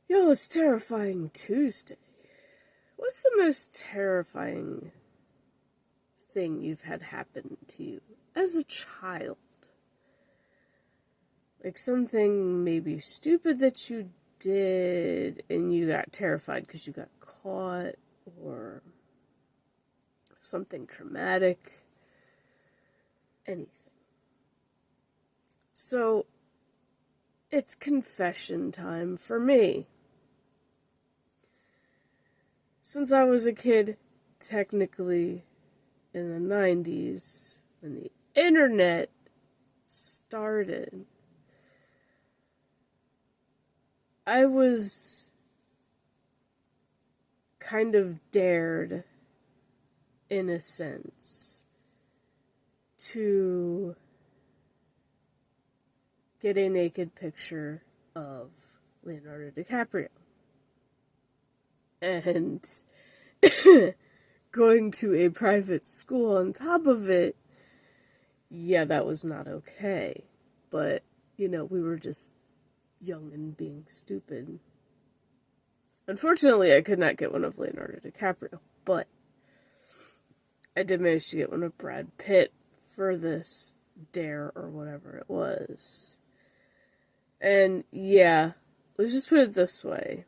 Yo, it's Terrifying Tuesday. What's the most terrifying thing you've had happen to you as a child? Like something maybe stupid that you did and you got terrified because you got caught, or something traumatic, anything. So, it's confession time for me. Since I was a kid, technically in the 90s, when the internet started, I was kind of dared, in a sense, to get a naked picture of Leonardo DiCaprio. And going to a private school on top of it, yeah, that was not okay. But, we were just young and being stupid. Unfortunately, I could not get one of Leonardo DiCaprio, but I did manage to get one of Brad Pitt for this dare or whatever it was. And yeah, let's just put it this way.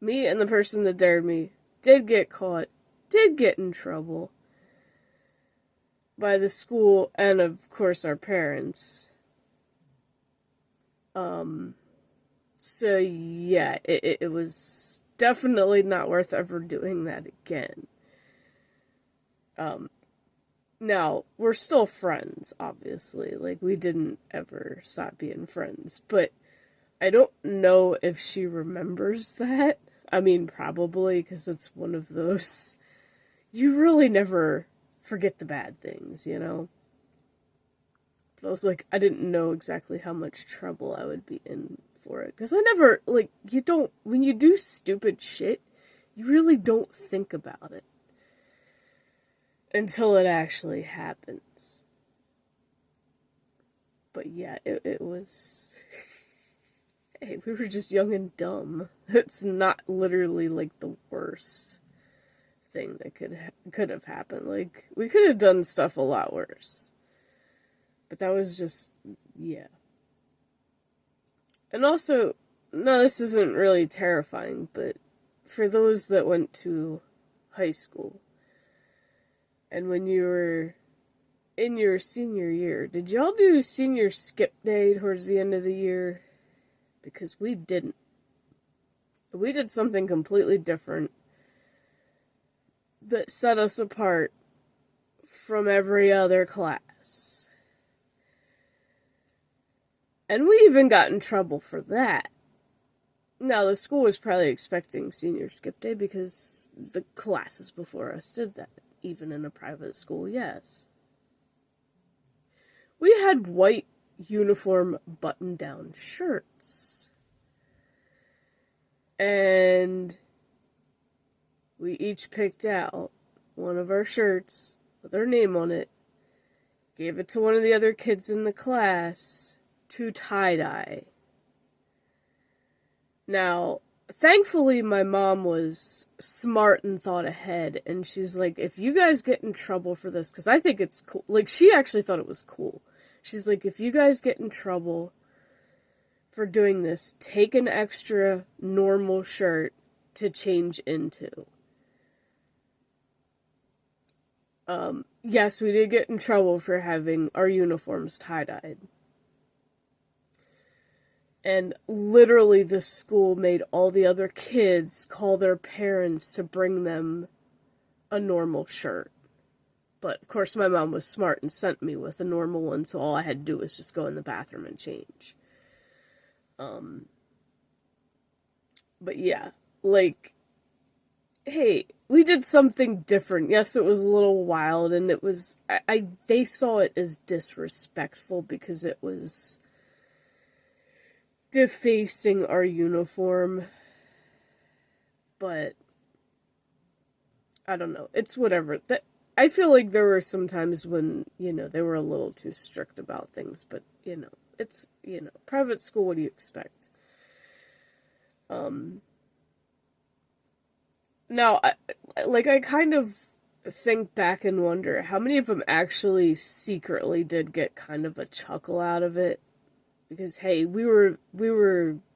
Me and the person that dared me did get caught, did get in trouble by the school and, of course, our parents. So yeah, it was definitely not worth ever doing that again. Now, we're still friends, obviously. Like, we didn't ever stop being friends, but I don't know if she remembers that. I mean, probably, because it's one of those. You really never forget the bad things, But I was like, I didn't know exactly how much trouble I would be in for it. Because I never, when you do stupid shit, you really don't think about it until it actually happens. But yeah, it was. Hey, we were just young and dumb. It's not literally like the worst thing that could have happened. Like, we could have done stuff a lot worse. But that was just, yeah. And also, no, this isn't really terrifying, but for those that went to high school, and when you were in your senior year, did y'all do senior skip day towards the end of the year? Because we didn't. We did something completely different that set us apart from every other class. And we even got in trouble for that. Now, the school was probably expecting senior skip day because the classes before us did that, even in a private school, yes. We had white uniform button-down shirts. And we each picked out one of our shirts with our name on it, gave it to one of the other kids in the class to tie-dye. Now, thankfully, my mom was smart and thought ahead, and she's like, if you guys get in trouble for this, because I think it's cool. Like, she actually thought it was cool. She's like, if you guys get in trouble for doing this, take an extra normal shirt to change into. Yes, we did get in trouble for having our uniforms tie-dyed. And literally the school made all the other kids call their parents to bring them a normal shirt. But, of course, my mom was smart and sent me with a normal one, so all I had to do was just go in the bathroom and change. But yeah, like, hey, we did something different. Yes, it was a little wild, and it was, they saw it as disrespectful because it was defacing our uniform. But I don't know. It's whatever. I feel like there were some times when, they were a little too strict about things, but, it's, private school, what do you expect? Um, Now, I kind of think back and wonder how many of them actually secretly did get kind of a chuckle out of it. Because hey, we were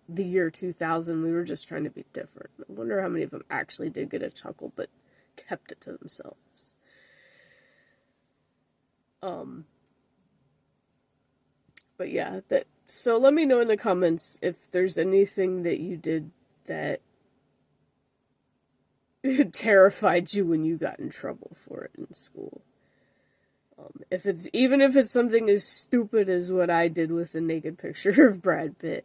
the year 2000. We were just trying to be different. I wonder how many of them actually did get a chuckle, but kept it to themselves. Um, but yeah, that. So let me know in the comments if there's anything that you did that terrified you when you got in trouble for it in school. If it's even if it's something as stupid as what I did with the naked picture of Brad Pitt,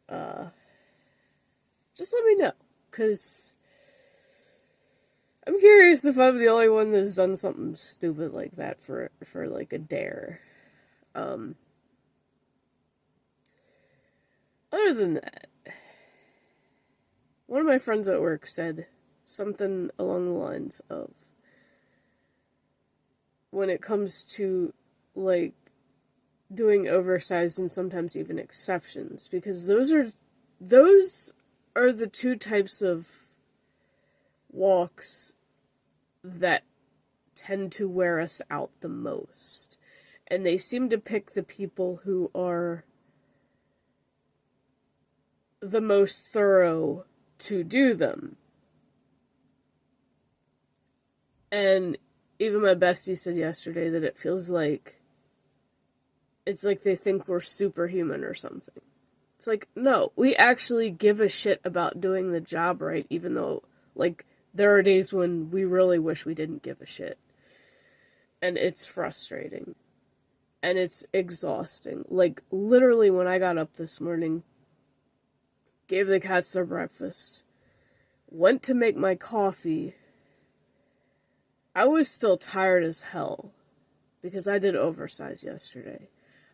just let me know, cause I'm curious if I'm the only one that's done something stupid like that for like a dare. Um, Other than that, one of my friends at work said something along the lines of, when it comes to like doing oversized and sometimes even exceptions, because those are the two types of walks that tend to wear us out the most. And they seem to pick the people who are the most thorough to do them. And even my bestie said yesterday that it feels like it's like they think we're superhuman or something. It's like, no, we actually give a shit about doing the job right, even though, like, there are days when we really wish we didn't give a shit. And it's frustrating. And it's exhausting. Like, literally, when I got up this morning, gave the cats their breakfast, went to make my coffee, I was still tired as hell. Because I did oversize yesterday.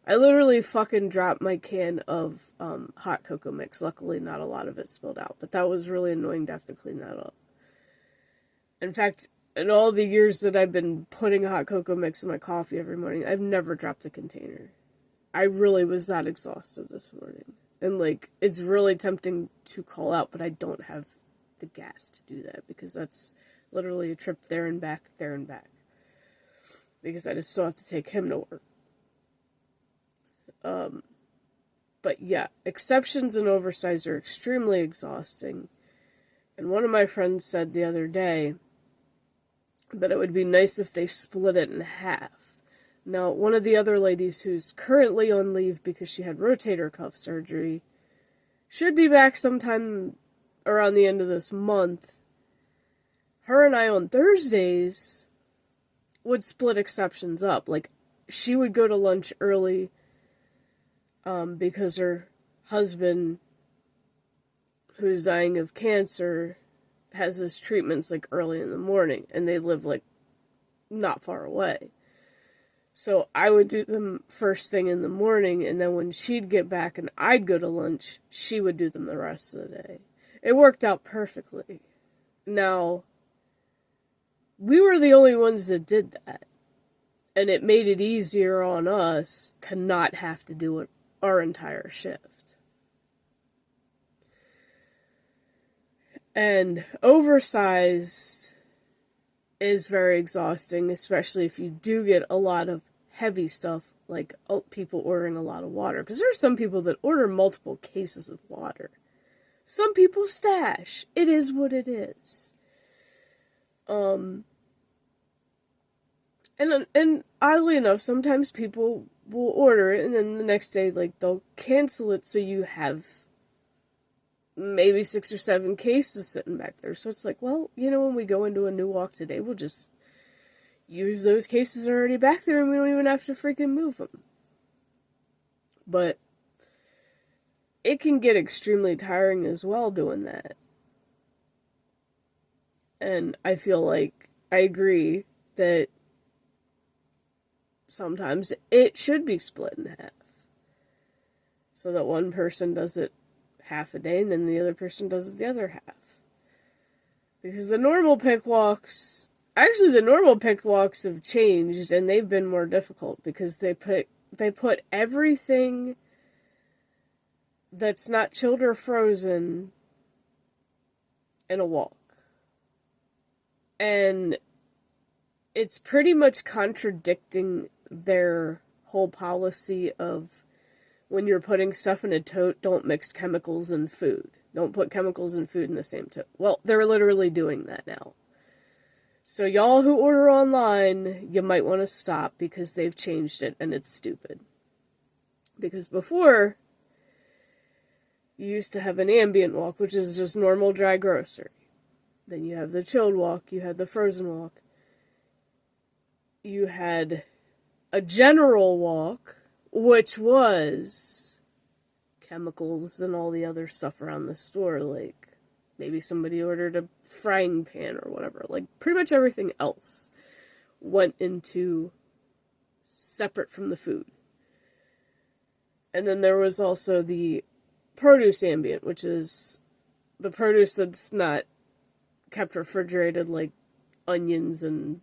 I literally fucking dropped my can of hot cocoa mix. Luckily, not a lot of it spilled out. But that was really annoying to have to clean that up. In fact, in all the years that I've been putting hot cocoa mix in my coffee every morning, I've never dropped a container. I really was that exhausted this morning. And, like, it's really tempting to call out, but I don't have the gas to do that. Because that's literally a trip there and back, there and back. Because I just still have to take him to work. But yeah, exceptions and oversize are extremely exhausting. And one of my friends said the other day that it would be nice if they split it in half. Now, one of the other ladies who's currently on leave because she had rotator cuff surgery should be back sometime around the end of this month. Her and I on Thursdays would split exceptions up. Like, she would go to lunch early because her husband, who's dying of cancer, has his treatments like early in the morning, and they live like not far away. So I would do them first thing in the morning, and then when she'd get back and I'd go to lunch, she would do them the rest of the day. It worked out perfectly. Now, we were the only ones that did that. And it made it easier on us to not have to do it our entire shift. And oversized is very exhausting, especially if you do get a lot of heavy stuff, like people ordering a lot of water. Because there are some people that order multiple cases of water. Some people stash. It is what it is. And oddly enough, sometimes people will order it, and then the next day, like, they'll cancel it, so you have maybe 6 or 7 cases sitting back there. So it's like, well, you know, when we go into a new walk today, we'll just use those cases already back there, and we don't even have to freaking move them. But it can get extremely tiring as well doing that. And I feel like I agree that sometimes it should be split in half. So that one person does it half a day and then the other person does it the other half. Because the normal pick walks have changed and they've been more difficult because they put everything that's not chilled or frozen in a walk. And it's pretty much contradicting their whole policy of when you're putting stuff in a tote, don't mix chemicals and food. Don't put chemicals and food in the same tote. Well, they're literally doing that now. So y'all who order online, you might want to stop because they've changed it and it's stupid. Because before, you used to have an ambient walk, which is just normal dry grocery. Then you have the chilled walk, you had the frozen walk. You had a general walk, which was chemicals and all the other stuff around the store, like maybe somebody ordered a frying pan or whatever. Like, pretty much everything else went into separate from the food. And then there was also the produce ambient, which is the produce that's not kept refrigerated, like onions and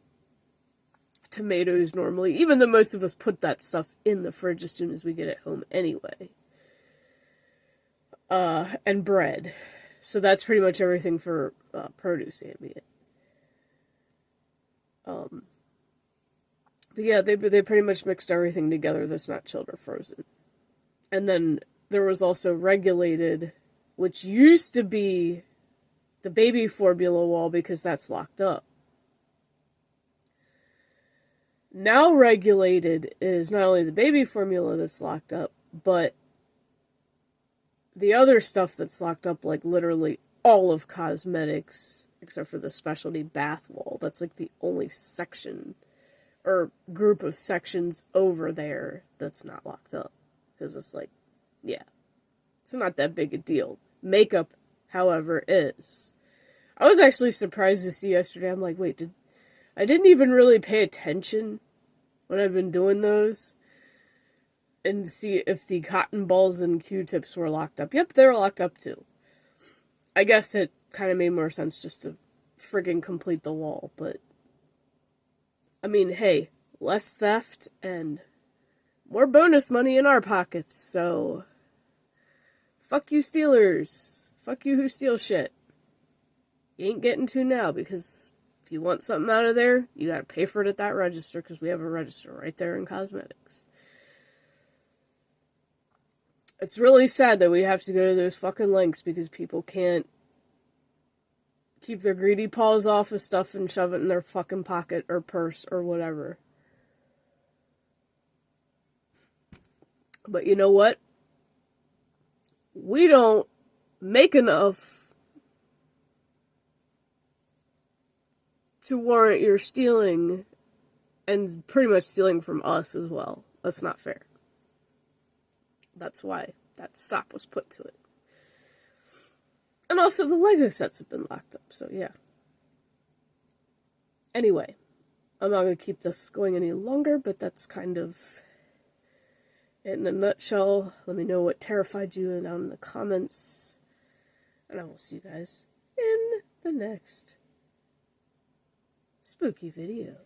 tomatoes normally, even though most of us put that stuff in the fridge as soon as we get it home anyway. And bread. So that's pretty much everything for produce ambient. But yeah, they pretty much mixed everything together that's not chilled or frozen. And then there was also regulated, which used to be the baby formula wall because that's locked up. Now regulated is not only the baby formula that's locked up, but the other stuff that's locked up, like literally all of cosmetics, except for the specialty bath wall. That's like the only section or group of sections over there that's not locked up. Because it's like, yeah, it's not that big a deal. Makeup, however, is. I was actually surprised to see yesterday. I'm like, wait, I didn't even really pay attention when I've been doing those and see if the cotton balls and Q-tips were locked up. Yep, they were locked up too. I guess it kind of made more sense just to friggin' complete the wall, but I mean, hey, less theft and more bonus money in our pockets, so fuck you Steelers. Fuck you who steal shit. You ain't getting to now, because if you want something out of there, you gotta pay for it at that register, because we have a register right there in cosmetics. It's really sad that we have to go to those fucking links because people can't keep their greedy paws off of stuff and shove it in their fucking pocket or purse or whatever. But you know what? We don't make enough to warrant your stealing, and pretty much stealing from us as well. That's not fair. That's why that stop was put to it. And also the Lego sets have been locked up, so yeah. Anyway, I'm not going to keep this going any longer, but that's kind of it in a nutshell. Let me know what terrified you down in the comments. And I will see you guys in the next spooky video.